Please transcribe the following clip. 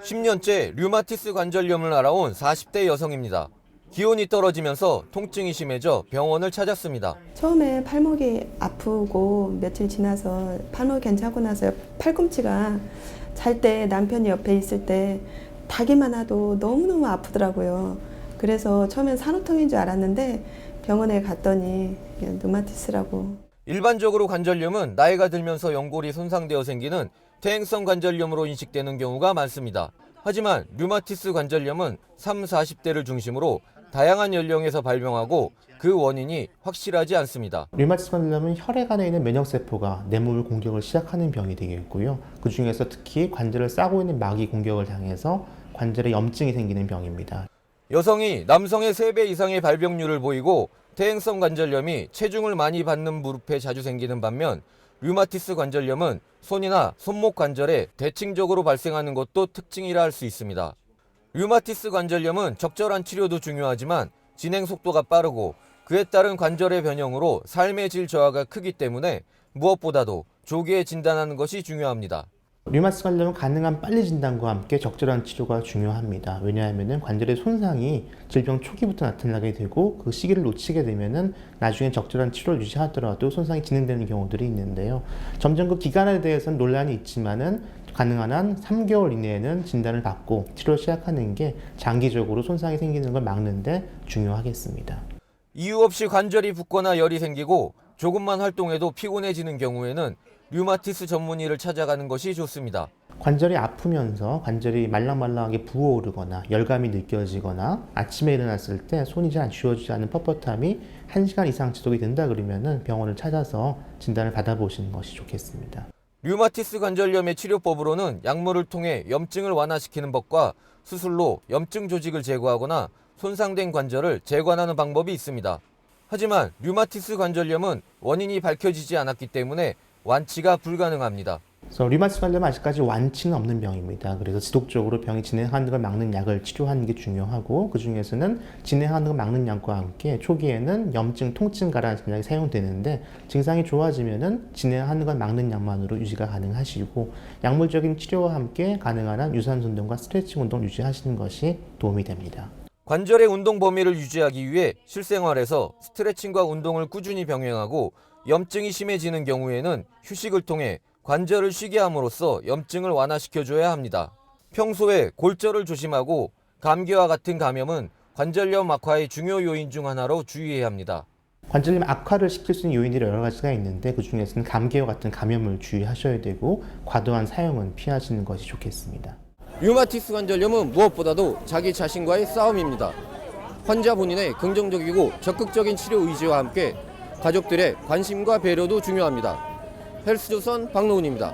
(10년째) 류마티스 관절염을 앓아온 40대 여성입니다. 기온이 떨어지면서 통증이 심해져 병원을 찾았습니다. 처음에 팔목이 아프고 며칠 지나서 팔목이 괜찮고 나서 팔꿈치가 잘 때 남편이 옆에 있을 때 닿기만 해도 너무너무 아프더라고요. 그래서 처음엔 산후통인 줄 알았는데 병원에 갔더니 류마티스라고. 일반적으로 관절염은 나이가 들면서 연골이 손상되어 생기는 퇴행성 관절염으로 인식되는 경우가 많습니다. 하지만 류마티스 관절염은 30, 40대를 중심으로 다양한 연령에서 발병하고 그 원인이 확실하지 않습니다. 류마티스 관절염은 혈액 안에 있는 면역세포가 내 몸을 공격을 시작하는 병이 되겠고요. 그 중에서 특히 관절을 싸고 있는 막이 공격을 당해서 관절에 염증이 생기는 병입니다. 여성이 남성의 3배 이상의 발병률을 보이고 퇴행성 관절염이 체중을 많이 받는 무릎에 자주 생기는 반면 류마티스 관절염은 손이나 손목 관절에 대칭적으로 발생하는 것도 특징이라 할 수 있습니다. 류마티스 관절염은 적절한 치료도 중요하지만 진행 속도가 빠르고 그에 따른 관절의 변형으로 삶의 질 저하가 크기 때문에 무엇보다도 조기에 진단하는 것이 중요합니다. 류마티스 관절염은 가능한 빨리 진단과 함께 적절한 치료가 중요합니다. 왜냐하면 관절의 손상이 질병 초기부터 나타나게 되고 그 시기를 놓치게 되면 나중에 적절한 치료를 유지하더라도 손상이 진행되는 경우들이 있는데요. 점점 그 기간에 대해서는 논란이 있지만은 가능한 한 3개월 이내에는 진단을 받고 치료를 시작하는 게 장기적으로 손상이 생기는 걸 막는 데 중요하겠습니다. 이유 없이 관절이 붓거나 열이 생기고 조금만 활동해도 피곤해지는 경우에는 류마티스 전문의를 찾아가는 것이 좋습니다. 관절이 아프면서 관절이 말랑말랑하게 부어오르거나 열감이 느껴지거나 아침에 일어났을 때 손이 잘 쥐어지지 않는 뻣뻣함이 1시간 이상 지속이 된다 그러면 병원을 찾아서 진단을 받아보시는 것이 좋겠습니다. 류마티스 관절염의 치료법으로는 약물을 통해 염증을 완화시키는 법과 수술로 염증 조직을 제거하거나 손상된 관절을 재관하는 방법이 있습니다. 하지만 류마티스 관절염은 원인이 밝혀지지 않았기 때문에 완치가 불가능합니다. 그래서 류마티스 관절염은 아직까지 완치는 없는 병입니다. 그래서 지속적으로 병이 진행하는 걸 막는 약을 치료하는 게 중요하고 그 중에서는 진행하는 걸 막는 약과 함께 초기에는 염증, 통증 가라앉는 약이 사용되는데 증상이 좋아지면은 진행하는 걸 막는 약만으로 유지가 가능하시고 약물적인 치료와 함께 가능한 한 유산소 운동과 스트레칭 운동 유지하시는 것이 도움이 됩니다. 관절의 운동 범위를 유지하기 위해 실생활에서 스트레칭과 운동을 꾸준히 병행하고 염증이 심해지는 경우에는 휴식을 통해 관절을 쉬게 함으로써 염증을 완화시켜줘야 합니다. 평소에 골절을 조심하고 감기와 같은 감염은 관절염 악화의 중요 요인 중 하나로 주의해야 합니다. 관절염 악화를 시킬 수 있는 요인들이 여러 가지가 있는데 그 중에서는 감기와 같은 감염을 주의하셔야 되고 과도한 사용은 피하시는 것이 좋겠습니다. 류마티스 관절염은 무엇보다도 자기 자신과의 싸움입니다. 환자 본인의 긍정적이고 적극적인 치료 의지와 함께 가족들의 관심과 배려도 중요합니다. 헬스조선 박노훈입니다.